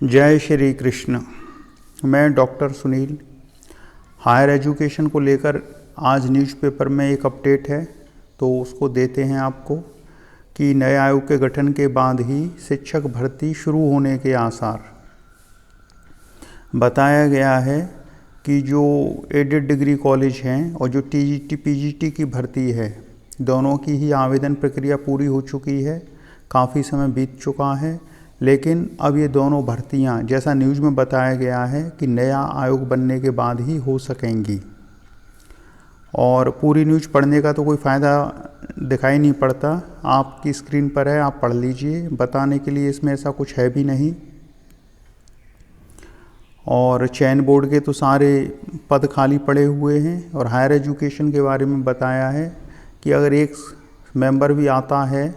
जय श्री कृष्ण। मैं doctor Sunil. Higher education को लेकर आज न्यूज़पेपर में एक अपडेट है, तो उसको देते हैं आपको कि नए आयोग के गठन के बाद ही शिक्षक भर्ती शुरू होने के आसार। बताया गया है कि जो एडेड डिग्री कॉलेज हैं और जो टीजीटी पीजीटी की भर्ती है, दोनों की ही आवेदन प्रक्रिया पूरी हो चुकी है। काफ़ी समय बीत चुका है, लेकिन अब ये दोनों भर्तियां जैसा न्यूज़ में बताया गया है कि नया आयोग बनने के बाद ही हो सकेंगी। और पूरी न्यूज़ पढ़ने का तो कोई फ़ायदा दिखाई नहीं पड़ता, आपकी स्क्रीन पर है, आप पढ़ लीजिए। बताने के लिए इसमें ऐसा कुछ है भी नहीं। और चयन बोर्ड के तो सारे पद खाली पड़े हुए हैं। और हायर एजुकेशन के बारे में बताया है कि अगर एक मेंबर भी आता है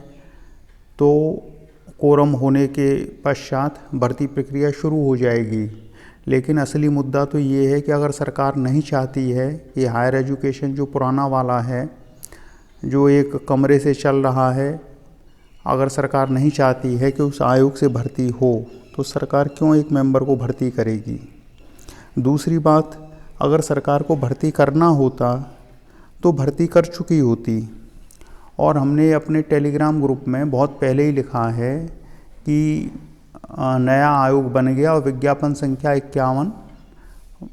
तो कोरम होने के पश्चात भर्ती प्रक्रिया शुरू हो जाएगी। लेकिन असली मुद्दा तो ये है कि अगर सरकार नहीं चाहती है कि हायर एजुकेशन जो पुराना वाला है, जो एक कमरे से चल रहा है, अगर सरकार नहीं चाहती है कि उस आयोग से भर्ती हो, तो सरकार क्यों एक मेंबर को भर्ती करेगी। दूसरी बात, अगर सरकार को भर्ती करना होता तो भर्ती कर चुकी होती। और हमने अपने टेलीग्राम ग्रुप में बहुत पहले ही लिखा है कि नया आयोग बन गया और विज्ञापन संख्या 51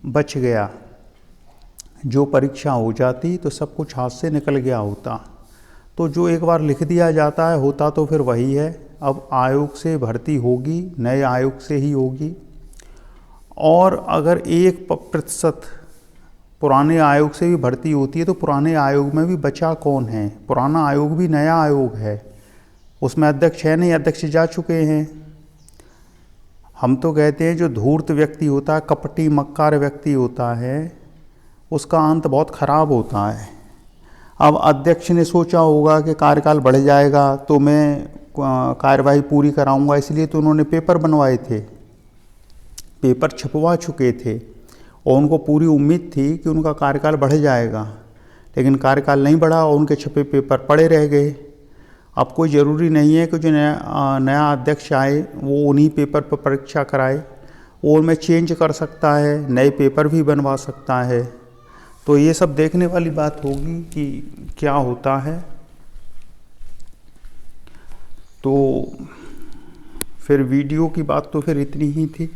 बच गया। जो परीक्षा हो जाती तो सब कुछ हाथ से निकल गया होता। तो जो एक बार लिख दिया जाता है होता तो फिर वही है। अब आयोग से भर्ती होगी, नए आयोग से ही होगी। और अगर 1% पुराने आयोग से भी भर्ती होती है तो पुराने आयोग में भी बचा कौन है। पुराना आयोग भी नया आयोग है, उसमें अध्यक्ष है नहीं, अध्यक्ष जा चुके हैं। हम तो कहते हैं जो धूर्त व्यक्ति होता है, कपटी मक्कार व्यक्ति होता है, उसका अंत बहुत खराब होता है। अब अध्यक्ष ने सोचा होगा कि कार्यकाल बढ़ जाएगा तो मैं कार्यवाही पूरी कराऊंगा, इसलिए तो उन्होंने पेपर बनवाए थे, पेपर छपवा चुके थे और उनको पूरी उम्मीद थी कि उनका कार्यकाल बढ़ जाएगा। लेकिन कार्यकाल नहीं बढ़ा और उनके छपे पेपर पड़े रह गए। अब कोई ज़रूरी नहीं है कि जो नया अध्यक्ष आए वो उन्हीं पेपर पर परीक्षा कराए, वो उनमें चेंज कर सकता है, नए पेपर भी बनवा सकता है। तो ये सब देखने वाली बात होगी कि क्या होता है। तो फिर वीडियो की बात तो फिर इतनी ही थी,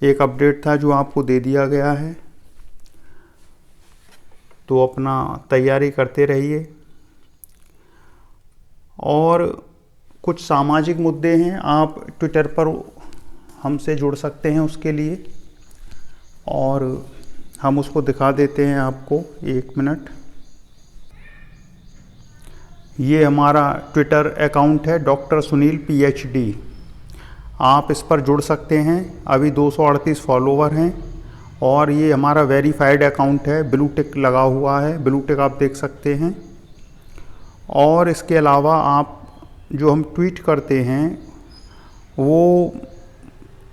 एक अपडेट था जो आपको दे दिया गया है। तो अपना तैयारी करते रहिए। और कुछ सामाजिक मुद्दे हैं, आप ट्विटर पर हमसे जुड़ सकते हैं उसके लिए, और हम उसको दिखा देते हैं आपको। 1 मिनट। ये हमारा ट्विटर अकाउंट है डॉक्टर सुनील PhD। आप इस पर जुड़ सकते हैं। अभी 238 फॉलोवर हैं और ये हमारा वेरीफाइड अकाउंट है, ब्लू टिक लगा हुआ है, ब्लू टिक आप देख सकते हैं। और इसके अलावा आप जो हम ट्वीट करते हैं वो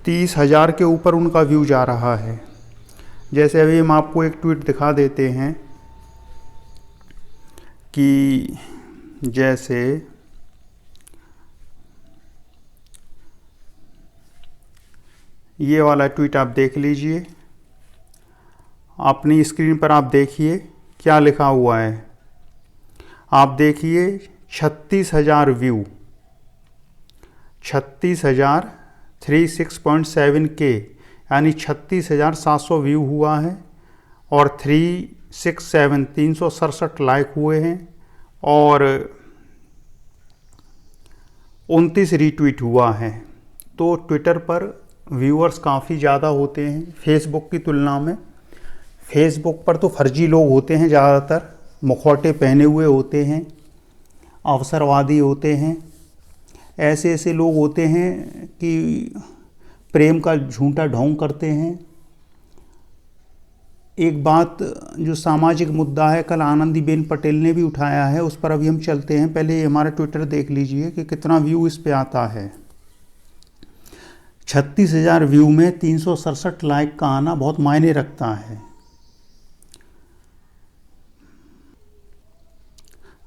30,000 के ऊपर उनका व्यू जा रहा है। जैसे अभी हम आपको एक ट्वीट दिखा देते हैं कि जैसे ये वाला ट्वीट आप देख लीजिए, अपनी स्क्रीन पर आप देखिए क्या लिखा हुआ है। आप देखिए 36,000 व्यू, 36,000 36.7K यानी 36,700 व्यू हुआ है और 367 लाइक हुए हैं और 29 रीट्वीट हुआ है। तो ट्विटर पर व्यूअर्स काफ़ी ज़्यादा होते हैं फेसबुक की तुलना में। फेसबुक पर तो फर्जी लोग होते हैं, ज़्यादातर मुखौटे पहने हुए होते हैं, अवसरवादी होते हैं, ऐसे ऐसे लोग होते हैं कि प्रेम का झूठा ढोंग करते हैं। एक बात जो सामाजिक मुद्दा है, कल आनंदीबेन पटेल ने भी उठाया है, उस पर अभी हम चलते हैं। पहले हमारा ट्विटर देख लीजिए कि कितना व्यू इस पे आता है। 36,000 व्यू में 367 लाइक का आना बहुत मायने रखता है।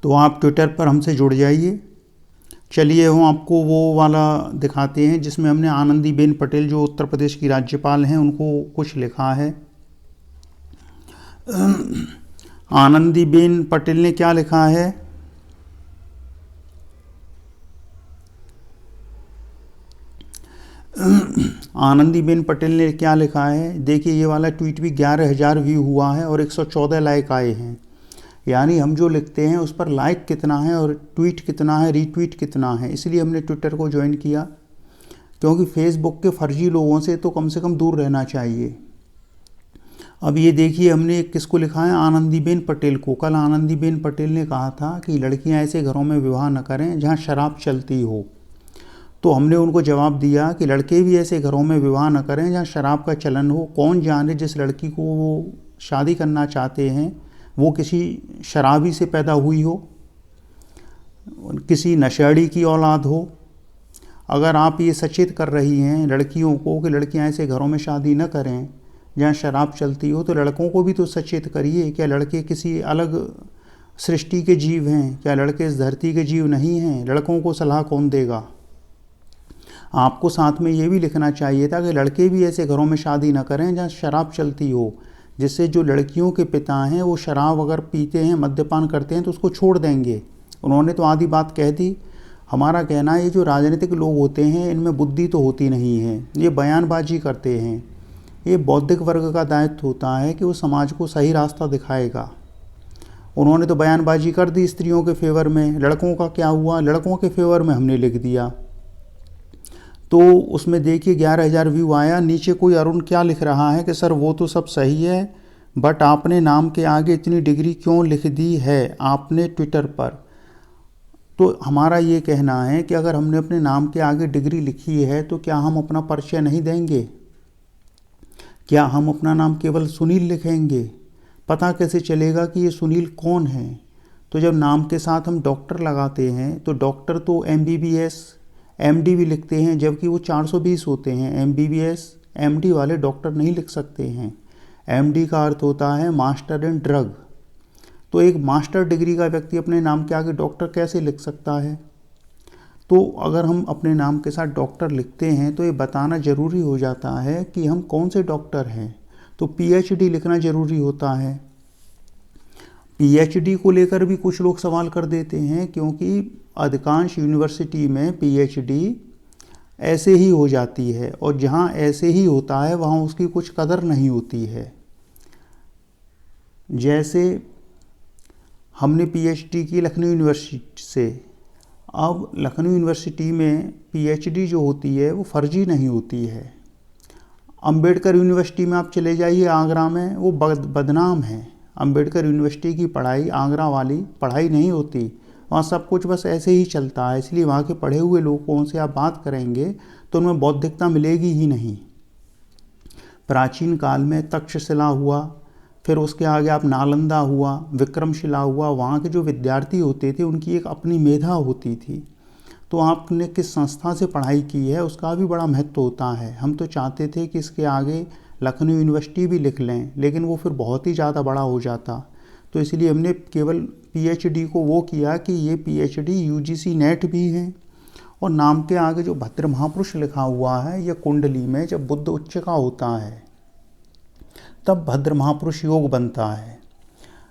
तो आप ट्विटर पर हमसे जुड़ जाइए, चलिए हम आपको वो वाला दिखाते हैं जिसमें हमने आनंदीबेन पटेल जो उत्तर प्रदेश की राज्यपाल हैं उनको कुछ लिखा है। आनंदीबेन पटेल ने क्या लिखा है? आनंदीबेन पटेल ने क्या लिखा है, देखिए ये वाला ट्वीट भी 11,000 व्यू हुआ है और 114 लाइक आए हैं। यानी हम जो लिखते हैं उस पर लाइक कितना है और ट्वीट कितना है, रीट्वीट कितना है। इसलिए हमने ट्विटर को ज्वाइन किया, क्योंकि फेसबुक के फर्जी लोगों से तो कम से कम दूर रहना चाहिए। अब ये देखिए हमने किसको लिखा है, आनंदीबेन पटेल को। कल आनंदीबेन पटेल ने कहा था कि लड़कियां ऐसे घरों में विवाह न करें जहां शराब चलती हो। तो हमने उनको जवाब दिया कि लड़के भी ऐसे घरों में विवाह न करें जहां शराब का चलन हो। कौन जाने जिस लड़की को वो शादी करना चाहते हैं वो किसी शराबी से पैदा हुई हो, किसी नशेड़ी की औलाद हो। अगर आप ये सचेत कर रही हैं लड़कियों को कि लड़कियां ऐसे घरों में शादी न करें जहां शराब चलती हो, तो लड़कों को भी तो सचेत करिए। क्या लड़के किसी अलग सृष्टि के जीव हैं? क्या लड़के इस धरती के जीव नहीं हैं? लड़कों को सलाह कौन देगा? आपको साथ में ये भी लिखना चाहिए था कि लड़के भी ऐसे घरों में शादी न करें जहां शराब चलती हो, जिससे जो लड़कियों के पिता हैं वो शराब अगर पीते हैं, मद्यपान करते हैं तो उसको छोड़ देंगे। उन्होंने तो आधी बात कह दी। हमारा कहना है ये जो राजनीतिक लोग होते हैं इनमें बुद्धि तो होती नहीं है, ये बयानबाजी करते हैं। ये बौद्धिक वर्ग का दायित्व होता है कि वो समाज को सही रास्ता दिखाएगा। उन्होंने तो बयानबाजी कर दी स्त्रियों के फेवर में। लड़कों का क्या हुआ? लड़कों के फेवर में हमने लिख दिया। तो उसमें देखिए 11,000 व्यू आया। नीचे कोई अरुण क्या लिख रहा है कि सर वो तो सब सही है, बट आपने नाम के आगे इतनी डिग्री क्यों लिख दी है आपने ट्विटर पर? तो हमारा ये कहना है कि अगर हमने अपने नाम के आगे डिग्री लिखी है तो क्या हम अपना परिचय नहीं देंगे? क्या हम अपना नाम केवल सुनील लिखेंगे? पता कैसे चलेगा कि ये सुनील कौन है? तो जब नाम के साथ हम डॉक्टर लगाते हैं तो डॉक्टर तो MBBS MD भी लिखते हैं, जबकि वो 420 होते हैं। MBBS MD वाले डॉक्टर नहीं लिख सकते हैं। MD का अर्थ होता है मास्टर इन ड्रग। तो एक मास्टर डिग्री का व्यक्ति अपने नाम के आगे डॉक्टर कैसे लिख सकता है? तो अगर हम अपने नाम के साथ डॉक्टर लिखते हैं तो ये बताना ज़रूरी हो जाता है कि हम कौन से डॉक्टर हैं। तो PhD लिखना ज़रूरी होता है। PhD को लेकर भी कुछ लोग सवाल कर देते हैं, क्योंकि अधिकांश यूनिवर्सिटी में PhD ऐसे ही हो जाती है और जहाँ ऐसे ही होता है वहाँ उसकी कुछ कदर नहीं होती है। जैसे हमने PhD की लखनऊ यूनिवर्सिटी से। अब लखनऊ यूनिवर्सिटी में PhD जो होती है वो फर्जी नहीं होती है। अंबेडकर यूनिवर्सिटी में आप चले जाइए आगरा में, वो बदनाम है। अंबेडकर यूनिवर्सिटी की पढ़ाई आगरा वाली पढ़ाई नहीं होती, वहाँ सब कुछ बस ऐसे ही चलता है। इसलिए वहाँ के पढ़े हुए लोगों से आप बात करेंगे तो उनमें बौद्धिकता मिलेगी ही नहीं। प्राचीन काल में तक्षशिला हुआ, फिर उसके आगे आप नालंदा हुआ, विक्रमशिला हुआ। वहाँ के जो विद्यार्थी होते थे उनकी एक अपनी मेधा होती थी। तो आपने किस संस्था से पढ़ाई की है उसका भी बड़ा महत्व होता है। हम तो चाहते थे कि इसके आगे लखनऊ यूनिवर्सिटी भी लिख लें, लेकिन वो फिर बहुत ही ज़्यादा बड़ा हो जाता। तो इसलिए हमने केवल PhD को वो किया कि ये PhD UGC नेट भी है। और नाम के आगे जो भद्र महापुरुष लिखा हुआ है, यह कुंडली में जब बुध उच्च का होता है तब भद्र महापुरुष योग बनता है।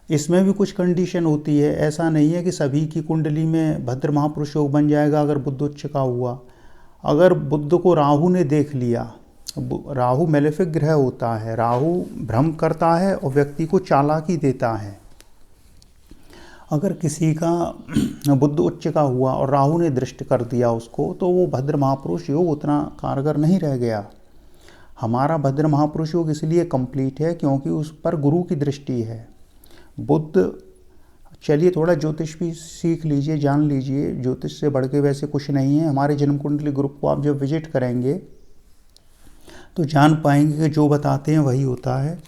इसमें भी कुछ कंडीशन होती है। ऐसा नहीं है कि सभी की कुंडली में भद्र महापुरुष योग बन जाएगा अगर बुध उच्च का हुआ। अगर बुध को राहु ने देख लिया, राहु मेलेफिक ग्रह होता है, राहु भ्रम करता है और व्यक्ति को चालाकी देता है। अगर किसी का बुध उच्च का हुआ और राहु ने दृष्ट कर दिया उसको, तो वो भद्र महापुरुष योग उतना कारगर नहीं रह गया। हमारा भद्र महापुरुष योग इसलिए कंप्लीट है क्योंकि उस पर गुरु की दृष्टि है। बुध, चलिए थोड़ा ज्योतिष भी सीख लीजिए, जान लीजिए। ज्योतिष से बढ़ के वैसे कुछ नहीं है। हमारे जन्म कुंडली ग्रुप को आप जब विजिट करेंगे तो जान पाएंगे कि जो बताते हैं वही होता है।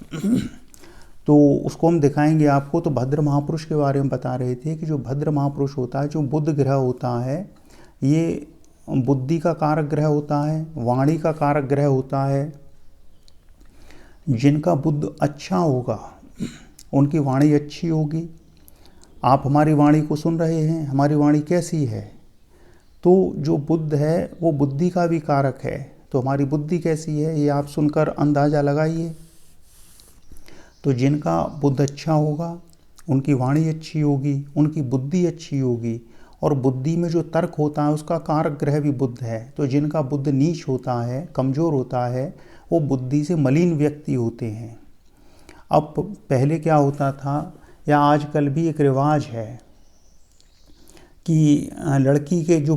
तो उसको हम दिखाएंगे आपको। तो भद्र महापुरुष के बारे में बता रहे थे कि जो भद्र महापुरुष होता है, जो बुध ग्रह होता है, ये बुद्धि का कारक ग्रह होता है, वाणी का कारक ग्रह होता है। जिनका बुध अच्छा होगा उनकी वाणी अच्छी होगी। आप हमारी वाणी को सुन रहे हैं, हमारी वाणी कैसी है? तो जो बुध है वो बुद्धि का भी कारक है। तो हमारी बुद्धि कैसी है ये आप सुनकर अंदाज़ा लगाइए। तो जिनका बुध अच्छा होगा, उनकी वाणी अच्छी होगी, उनकी बुद्धि अच्छी होगी, और बुद्धि में जो तर्क होता है उसका कारक ग्रह भी बुध है। तो जिनका बुध नीच होता है, कमज़ोर होता है, वो बुद्धि से मलिन व्यक्ति होते हैं। अब पहले क्या होता था, या आजकल भी एक रिवाज है कि लड़की के जो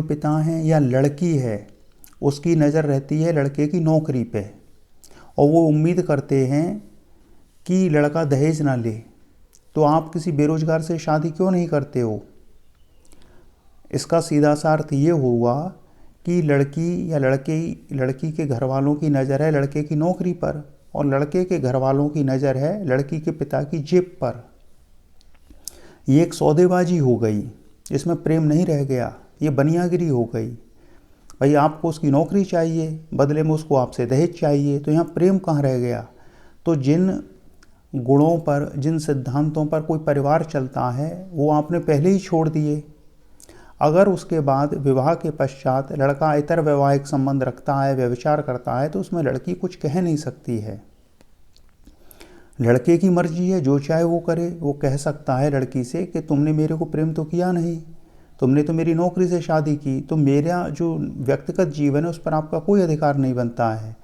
पिता हैं या लड़की है, उसकी नज़र रहती है लड़के की नौकरी पे, और वो उम्मीद करते हैं कि लड़का दहेज ना ले। तो आप किसी बेरोजगार से शादी क्यों नहीं करते हो? इसका सीधा सा अर्थ ये हुआ कि लड़की के घर वालों की नज़र है लड़के की नौकरी पर, और लड़के के घर वालों की नज़र है लड़की के पिता की जेब पर। ये एक सौदेबाजी हो गई, इसमें प्रेम नहीं रह गया, ये बनियागिरी हो गई। भाई आपको उसकी नौकरी चाहिए, बदले में उसको आपसे दहेज चाहिए, तो यहाँ प्रेम कहाँ रह गया? तो जिन गुणों पर, जिन सिद्धांतों पर कोई परिवार चलता है वो आपने पहले ही छोड़ दिए। अगर उसके बाद विवाह के पश्चात लड़का इतर वैवाहिक संबंध रखता है, व्यभिचार करता है, तो उसमें लड़की कुछ कह नहीं सकती है। लड़के की मर्जी है, जो चाहे वो करे। वो कह सकता है लड़की से कि तुमने मेरे को प्रेम तो किया नहीं, तुमने तो मेरी नौकरी से शादी की, तो मेरा जो व्यक्तिगत जीवन है उस पर आपका कोई अधिकार नहीं बनता है।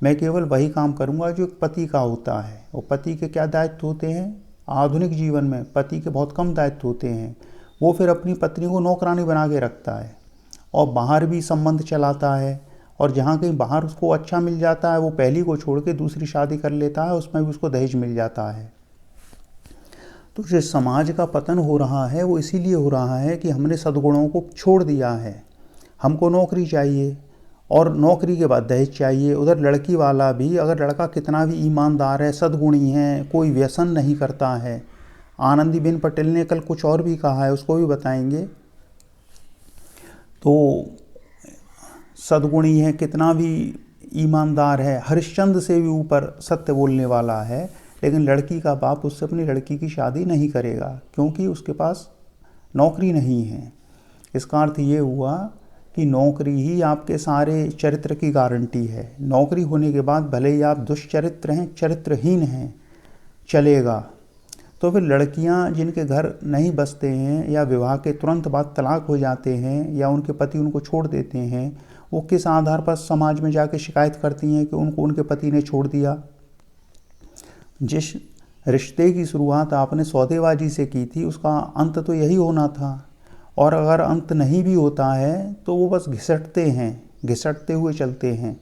मैं केवल वही काम करूंगा जो एक पति का होता है। और पति के क्या दायित्व होते हैं? आधुनिक जीवन में पति के बहुत कम दायित्व होते हैं। वो फिर अपनी पत्नी को नौकरानी बना के रखता है और बाहर भी संबंध चलाता है, और जहाँ कहीं बाहर उसको अच्छा मिल जाता है वो पहली को छोड़ के दूसरी शादी कर लेता है, उसमें भी उसको दहेज मिल जाता है। तो जो समाज का पतन हो रहा है वो इसीलिए हो रहा है कि हमने सद्गुणों को छोड़ दिया है। हमको नौकरी चाहिए और नौकरी के बाद दहेज चाहिए। उधर लड़की वाला भी, अगर लड़का कितना भी ईमानदार है, सद्गुणी है, कोई व्यसन नहीं करता है, आनंदीबेन पटेल ने कल कुछ और भी कहा है, उसको भी बताएंगे, तो सद्गुणी है, कितना भी ईमानदार है, हरिश्चंद्र से भी ऊपर सत्य बोलने वाला है, लेकिन लड़की का बाप उससे अपनी लड़की की शादी नहीं करेगा क्योंकि उसके पास नौकरी नहीं है। इसका अर्थ ये हुआ कि नौकरी ही आपके सारे चरित्र की गारंटी है। नौकरी होने के बाद भले ही आप दुष्चरित्र हैं, चरित्रहीन हैं, चलेगा। तो फिर लड़कियां जिनके घर नहीं बसते हैं या विवाह के तुरंत बाद तलाक हो जाते हैं या उनके पति उनको छोड़ देते हैं, वो किस आधार पर समाज में जाके शिकायत करती हैं कि उनको उनके पति ने छोड़ दिया? जिस रिश्ते की शुरुआत आपने सौदेबाजी से की थी उसका अंत तो यही होना था, और अगर अंत नहीं भी होता है तो वो बस घिसटते हैं, घिसटते हुए चलते हैं।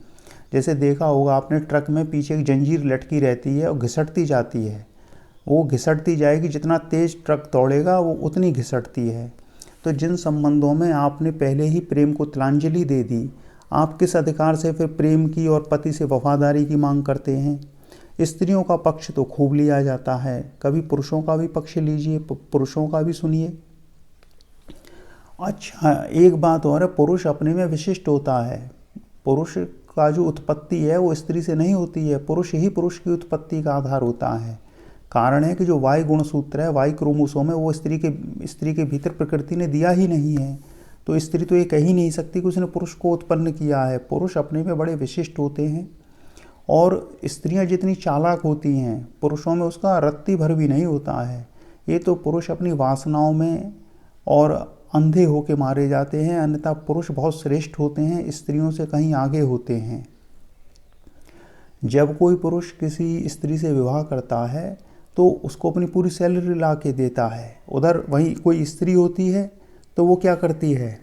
जैसे देखा होगा आपने, ट्रक में पीछे एक जंजीर लटकी रहती है और घिसटती जाती है, वो घिसटती जाएगी, जितना तेज़ ट्रक दौड़ेगा वो उतनी घिसटती है। तो जिन संबंधों में आपने पहले ही प्रेम को तिलांजलि दे दी, आप किस अधिकार से फिर प्रेम की और पति से वफादारी की मांग करते हैं? स्त्रियों का पक्ष तो खूब लिया जाता है, कभी पुरुषों का भी पक्ष लीजिए, पुरुषों का भी सुनिए। अच्छा, एक बात और है, पुरुष अपने में विशिष्ट होता है। पुरुष का जो उत्पत्ति है वो स्त्री से नहीं होती है, पुरुष ही पुरुष की उत्पत्ति का आधार होता है। कारण है कि जो वाई गुणसूत्र है, वाई क्रोमोसोम है, वो स्त्री के भीतर प्रकृति ने दिया ही नहीं है। तो स्त्री तो ये कह ही नहीं सकती कि उसने पुरुष को उत्पन्न किया है। पुरुष अपने में बड़े विशिष्ट होते हैं, और स्त्रियां जितनी चालाक होती हैं पुरुषों में उसका रत्ती भर भी नहीं होता है। ये तो पुरुष अपनी वासनाओं में और अंधे होके मारे जाते हैं, अन्यथा पुरुष बहुत श्रेष्ठ होते हैं, स्त्रियों से कहीं आगे होते हैं। जब कोई पुरुष किसी स्त्री से विवाह करता है तो उसको अपनी पूरी सैलरी ला के देता है। उधर वहीं कोई स्त्री होती है तो वो क्या करती है,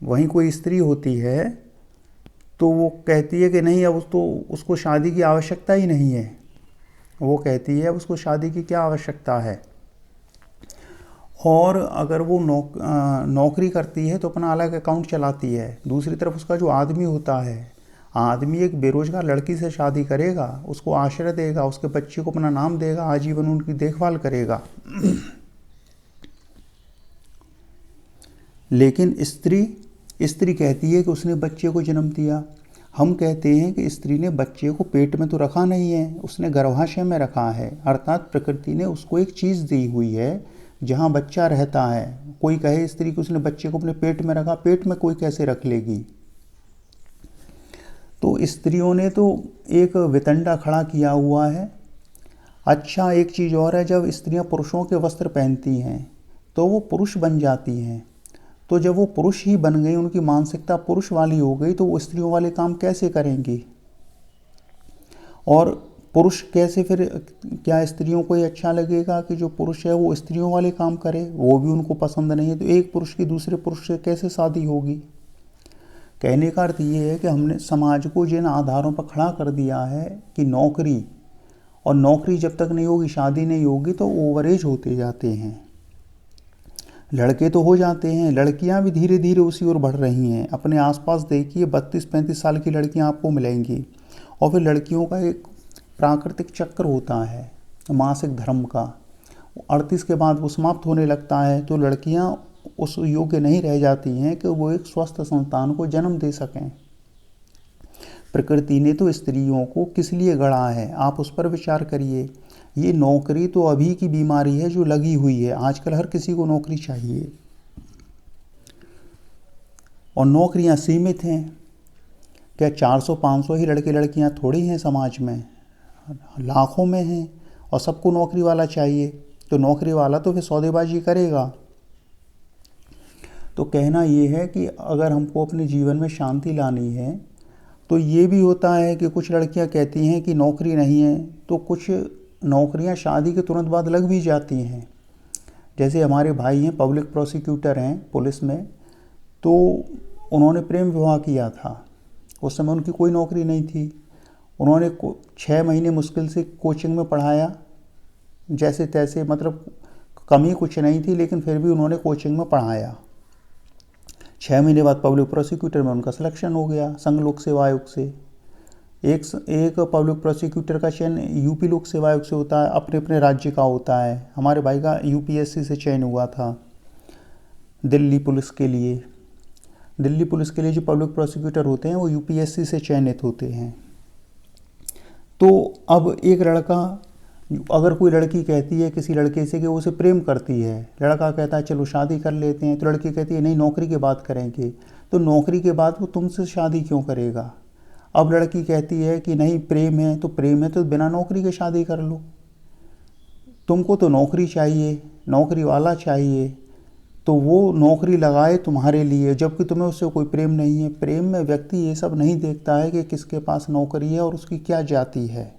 वहीं कोई स्त्री होती है तो वो कहती है कि नहीं, अब उसको शादी की आवश्यकता ही नहीं है। वो कहती है अब उसको शादी की क्या आवश्यकता है। और अगर वो नौकरी करती है तो अपना अलग अकाउंट चलाती है। दूसरी तरफ उसका जो आदमी होता है, आदमी एक बेरोजगार लड़की से शादी करेगा, उसको आश्रय देगा, उसके बच्चे को अपना नाम देगा, आजीवन उनकी देखभाल करेगा। लेकिन स्त्री कहती है कि उसने बच्चे को जन्म दिया। हम कहते हैं कि स्त्री ने बच्चे को पेट में तो रखा नहीं है, उसने गर्भाशय में रखा है। अर्थात प्रकृति ने उसको एक चीज़ दी हुई है जहाँ बच्चा रहता है, कोई कहे स्त्री कि उसने बच्चे को अपने पेट में रखा, पेट में कोई कैसे रख लेगी। तो स्त्रियों ने तो एक वितंडा खड़ा किया हुआ है। अच्छा, एक चीज़ और है, जब स्त्रियां पुरुषों के वस्त्र पहनती हैं तो वो पुरुष बन जाती हैं। तो जब वो पुरुष ही बन गई, उनकी मानसिकता पुरुष वाली हो गई, तो वो स्त्रियों वाले काम कैसे करेंगी। और पुरुष कैसे फिर, क्या स्त्रियों को ये अच्छा लगेगा कि जो पुरुष है वो स्त्रियों वाले काम करे? वो भी उनको पसंद नहीं है। तो एक पुरुष की दूसरे पुरुष से कैसे शादी होगी। कहने का अर्थ ये है कि हमने समाज को जिन आधारों पर खड़ा कर दिया है कि नौकरी, और नौकरी जब तक नहीं होगी, शादी नहीं होगी, तो ओवरेज होते जाते हैं। लड़के तो हो जाते हैं, लड़कियां भी धीरे धीरे उसी ओर बढ़ रही हैं। अपने आसपास देखिए, 32-35 साल की लड़कियां आपको मिलेंगी। और फिर लड़कियों का एक प्राकृतिक चक्र होता है मासिक धर्म का, 38 के बाद वो समाप्त होने लगता है। तो लड़कियां उस योग्य नहीं रह जाती हैं कि वो एक स्वस्थ संतान को जन्म दे सकें। प्रकृति ने तो स्त्रियों को किस लिए गढ़ा है, आप उस पर विचार करिए। ये नौकरी तो अभी की बीमारी है जो लगी हुई है। आजकल हर किसी को नौकरी चाहिए, और नौकरियां सीमित हैं। क्या 400-500 ही लड़के लड़कियां थोड़ी हैं समाज में, लाखों में हैं, और सबको नौकरी वाला चाहिए। तो नौकरी वाला तो फिर सौदेबाजी करेगा। तो कहना ये है कि अगर हमको अपने जीवन में शांति लानी है, तो ये भी होता है कि कुछ लड़कियां कहती हैं कि नौकरी नहीं है, तो कुछ नौकरियां शादी के तुरंत बाद लग भी जाती हैं। जैसे हमारे भाई हैं, पब्लिक प्रोसिक्यूटर हैं पुलिस में, तो उन्होंने प्रेम विवाह किया था। उस समय उनकी कोई नौकरी नहीं थी। उन्होंने 6 महीने मुश्किल से कोचिंग में पढ़ाया, जैसे तैसे, मतलब कमी कुछ नहीं थी, लेकिन फिर भी उन्होंने कोचिंग में पढ़ाया। 6 महीने बाद पब्लिक प्रोसिक्यूटर में उनका सिलेक्शन हो गया संघ लोक सेवा आयोग से। एक पब्लिक प्रोसिक्यूटर का चयन यूपी लोक सेवा आयोग से होता है, अपने अपने राज्य का होता है। हमारे भाई का यूपीएससी से चयन हुआ था दिल्ली पुलिस के लिए। दिल्ली पुलिस के लिए जो पब्लिक प्रोसिक्यूटर होते हैं वो यूपीएससी से चयनित होते हैं। तो अब एक लड़का, अगर कोई लड़की कहती है किसी लड़के से कि वो उसे प्रेम करती है, लड़का कहता है चलो शादी कर लेते हैं, तो लड़की कहती है नहीं, नौकरी के बाद करेंगे। तो नौकरी के बाद वो तुमसे शादी क्यों करेगा। अब लड़की कहती है कि नहीं, प्रेम है तो प्रेम है तो बिना नौकरी के शादी कर लो, तुमको तो नौकरी चाहिए, नौकरी वाला चाहिए, तो वो नौकरी लगाए तुम्हारे लिए, जबकि तुम्हें उससे कोई प्रेम नहीं है। प्रेम में व्यक्ति ये सब नहीं देखता है कि किसके पास नौकरी है और उसकी क्या जाति है।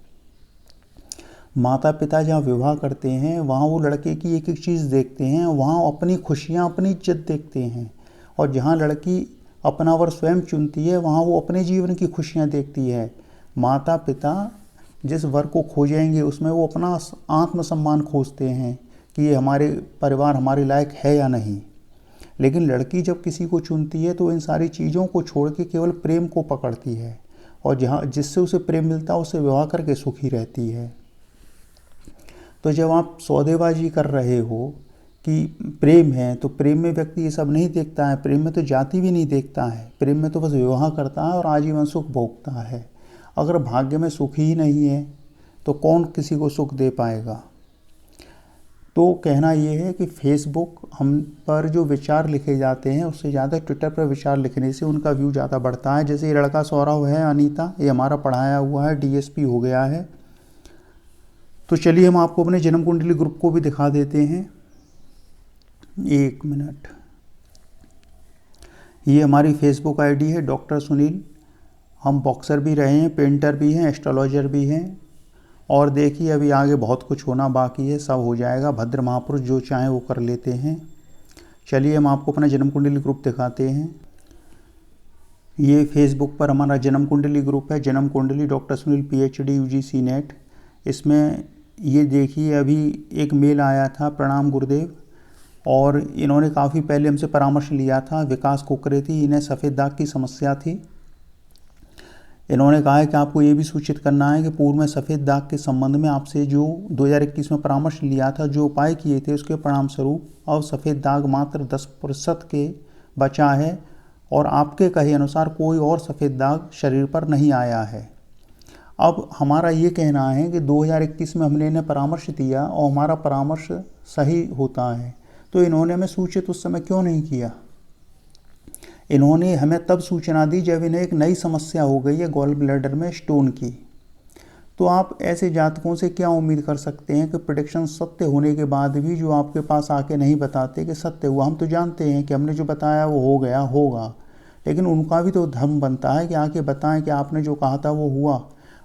माता पिता जहाँ विवाह करते हैं वहाँ वो लड़के की एक एक चीज़ देखते हैं, वहाँ अपनी खुशियाँ, अपनी इज्जत देखते हैं। और जहाँ लड़की अपना वर स्वयं चुनती है वहाँ वो अपने जीवन की खुशियाँ देखती है। माता पिता जिस वर को खोजेंगे उसमें वो अपना आत्मसम्मान खोजते हैं कि ये हमारे परिवार हमारे लायक है या नहीं। लेकिन लड़की जब किसी को चुनती है तो इन सारी चीज़ों को छोड़ के केवल प्रेम को पकड़ती है, और जहाँ जिससे उसे प्रेम मिलता है उससे विवाह करके सुखी रहती है। तो जब आप सौदेबाजी कर रहे हो कि प्रेम है, तो प्रेम में व्यक्ति ये सब नहीं देखता है। प्रेम में तो जाति भी नहीं देखता है, प्रेम में तो बस विवाह करता है और आजीवन सुख भोगता है। अगर भाग्य में सुख ही नहीं है तो कौन किसी को सुख दे पाएगा। तो कहना ये है कि फेसबुक हम पर जो विचार लिखे जाते हैं उससे ज़्यादा ट्विटर पर विचार लिखने से उनका व्यू ज़्यादा बढ़ता है। जैसे ये लड़का सौरभ है, अनीता, ये हमारा पढ़ाया हुआ है, डीएसपी हो गया है। तो चलिए हम आपको अपने जन्म कुंडली ग्रुप को भी दिखा देते हैं। 1 मिनट। ये हमारी फेसबुक आईडी है डॉक्टर सुनील। हम बॉक्सर भी रहे हैं, पेंटर भी हैं, एस्ट्रोलॉजर भी हैं। और देखिए अभी आगे बहुत कुछ होना बाकी है, सब हो जाएगा। भद्र महापुरुष जो चाहें वो कर लेते हैं। चलिए हम आपको अपना जन्म कुंडली ग्रुप दिखाते हैं। ये फेसबुक पर हमारा जन्म कुंडली ग्रुप है, जन्म कुंडली doctor Sunil PhD UGC net. इसमें ये देखिए अभी एक मेल आया था, प्रणाम गुरुदेव, और इन्होंने काफ़ी पहले हमसे परामर्श लिया था। विकास कुकरे थी, इन्हें सफ़ेद दाग की समस्या थी। इन्होंने कहा है कि आपको ये भी सूचित करना है कि पूर्व में सफ़ेद दाग के संबंध में आपसे जो 2021 में परामर्श लिया था, जो उपाय किए थे, उसके परिणाम स्वरूप अब सफ़ेद दाग मात्र 10% के बचा है, और आपके कहे अनुसार कोई और सफ़ेद दाग शरीर पर नहीं आया है। अब हमारा ये कहना है कि 2021 में हमने इन्हें परामर्श दिया और हमारा परामर्श सही होता है, तो इन्होंने हमें सूचित उस समय क्यों नहीं किया। इन्होंने हमें तब सूचना दी जब इन्हें एक नई समस्या हो गई है गॉल ब्लैडर में स्टोन की। तो आप ऐसे जातकों से क्या उम्मीद कर सकते हैं कि प्रेडिक्शन सत्य होने के बाद भी जो आपके पास आके नहीं बताते कि सत्य हुआ। हम तो जानते हैं कि हमने जो बताया वो हो गया होगा, लेकिन उनका भी तो धर्म बनता है कि आके बताएं कि आपने जो कहा था वो हुआ।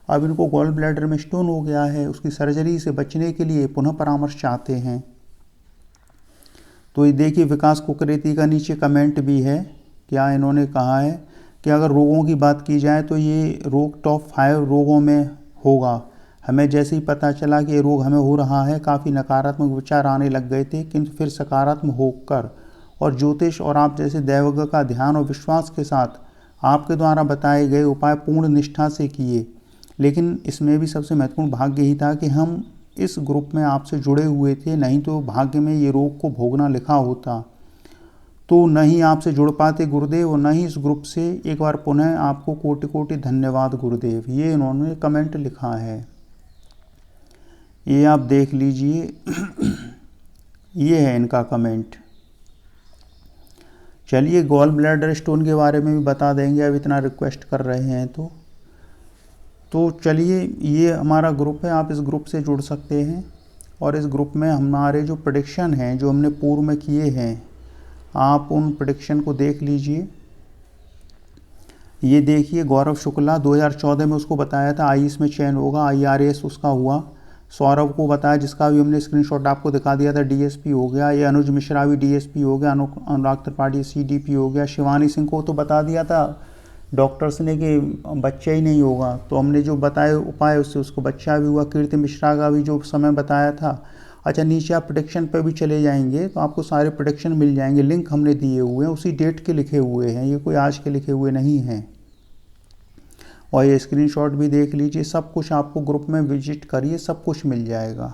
अब इनको गॉल ब्लैडर में स्टोन हो गया है, उसकी सर्जरी से बचने के लिए पुनः परामर्श चाहते हैं। तो ये देखिए विकास कुकरेती का नीचे कमेंट भी है। क्या इन्होंने कहा है कि अगर रोगों की बात की जाए तो ये रोग टॉप 5 रोगों में होगा। हमें जैसे ही पता चला कि ये रोग हमें हो रहा है, काफ़ी नकारात्मक विचार आने लग गए थे, किंतु फिर सकारात्मक होकर और ज्योतिष और आप जैसे दैवज्ञ का ध्यान और विश्वास के साथ आपके द्वारा बताए गए उपाय पूर्ण निष्ठा से किए। लेकिन इसमें भी सबसे महत्वपूर्ण भाग्य ही था कि हम इस ग्रुप में आपसे जुड़े हुए थे, नहीं तो भाग्य में ये रोग को भोगना लिखा होता तो न ही आपसे जुड़ पाते गुरुदेव, और न ही इस ग्रुप से। एक बार पुनः आपको कोटि कोटि धन्यवाद गुरुदेव, ये इन्होंने कमेंट लिखा है। ये आप देख लीजिए, ये है इनका कमेंट। चलिए गॉल ब्लैडर स्टोन के बारे में भी बता देंगे, अब इतना रिक्वेस्ट कर रहे हैं तो चलिए ये हमारा ग्रुप है, आप इस ग्रुप से जुड़ सकते हैं। और इस ग्रुप में हमारे जो प्रेडिक्शन हैं जो हमने पूर्व में किए हैं, आप उन प्रेडिक्शन को देख लीजिए। ये देखिए गौरव शुक्ला 2014 में उसको बताया था आईएएस में चयन होगा, IRAS उसका हुआ। सौरभ को बताया, जिसका भी हमने स्क्रीनशॉट आपको दिखा दिया था, DSP हो गया। ये अनुज मिश्रा भी DSP हो गया, अनुराग त्रिपाठी CDP हो गया। शिवानी सिंह को तो बता दिया था डॉक्टर्स ने कि बच्चा ही नहीं होगा, तो हमने जो बताए उपाय उससे उसको बच्चा भी हुआ। कीर्ति मिश्रा का भी जो समय बताया था। अच्छा नीचे आप प्रेडिक्शन पे भी चले जाएंगे तो आपको सारे प्रेडिक्शन मिल जाएंगे, लिंक हमने दिए हुए हैं, उसी डेट के लिखे हुए हैं, ये कोई आज के लिखे हुए नहीं हैं। और ये स्क्रीनशॉट भी देख लीजिए, सब कुछ आपको ग्रुप में विजिट करिए, सब कुछ मिल जाएगा।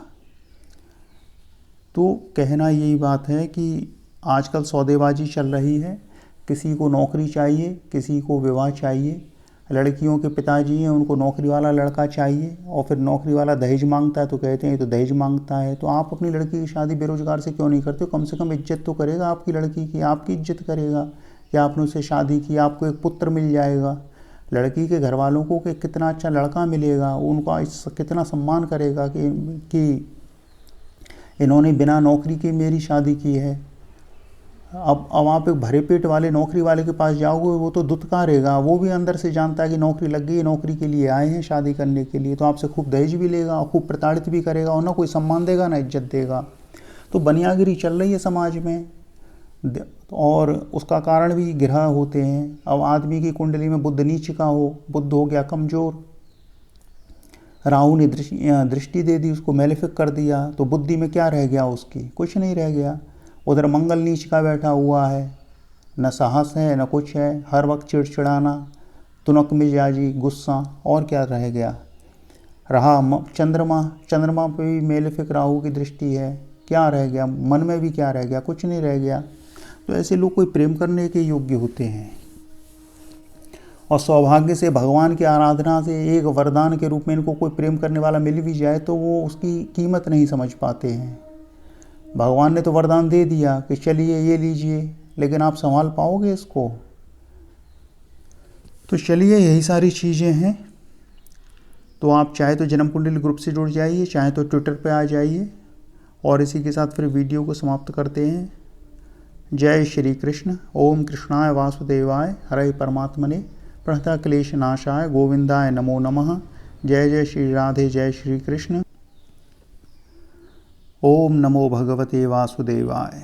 तो कहना यही बात है कि आजकल सौदेबाजी चल रही है, किसी को नौकरी चाहिए, किसी को विवाह चाहिए। लड़कियों के पिताजी हैं, उनको नौकरी वाला लड़का चाहिए, और फिर नौकरी वाला दहेज मांगता है तो कहते हैं ये तो दहेज मांगता है। तो आप अपनी लड़की की शादी बेरोजगार से क्यों नहीं करते हो? कम से कम इज्जत तो करेगा आपकी लड़की की, आपकी इज्जत करेगा कि आपने उससे शादी की, आपको एक पुत्र मिल जाएगा। लड़की के घर वालों को कि कितना अच्छा लड़का मिलेगा, उनका कितना सम्मान करेगा कि इन्होंने बिना नौकरी के मेरी शादी की है। अब आप एक भरे पेट वाले नौकरी वाले के पास जाओगे, वो तो दुत्कारेगा, वो भी अंदर से जानता है कि नौकरी लग गई, नौकरी के लिए आए हैं शादी करने के लिए, तो आपसे खूब दहेज भी लेगा और खूब प्रताड़ित भी करेगा, और ना कोई सम्मान देगा ना इज्जत देगा। तो बनियागिरी चल रही है समाज में, और उसका कारण भी ग्रह होते हैं। अब आदमी की कुंडली में बुध नीच का हो, बुध हो गया कमज़ोर, राहु ने दृष्टि दे दी, उसको मेलेफिक कर दिया, तो बुद्धि में क्या रह गया उसकी? कुछ नहीं रह गया। उधर मंगल नीच का बैठा हुआ है, न साहस है न कुछ है, हर वक्त चिड़चिड़ाना, तुनक मिजाजी, गुस्सा, और क्या रह गया? रहा चंद्रमा पे भी मेलेफिक राहु की दृष्टि है, क्या रह गया? मन में भी क्या रह गया? कुछ नहीं रह गया। तो ऐसे लोग कोई प्रेम करने के योग्य होते हैं, और सौभाग्य से भगवान की आराधना से एक वरदान के रूप में इनको कोई प्रेम करने वाला मिल भी जाए तो वो उसकी कीमत नहीं समझ पाते हैं। भगवान ने तो वरदान दे दिया कि चलिए ये लीजिए, लेकिन आप संभाल पाओगे इसको? तो चलिए यही सारी चीज़ें हैं। तो आप चाहे तो जन्म कुंडली ग्रुप से जुड़ जाइए, चाहे तो ट्विटर पे आ जाइए, और इसी के साथ फिर वीडियो को समाप्त करते हैं। जय श्री कृष्ण। ओम कृष्णाय वासुदेवाय हरे परमात्मने प्रणतः क्लेश नाशाय गोविंदाय नमो नमः। जय जय श्री राधे, जय श्री कृष्ण। ओम नमो भगवते वासुदेवाय।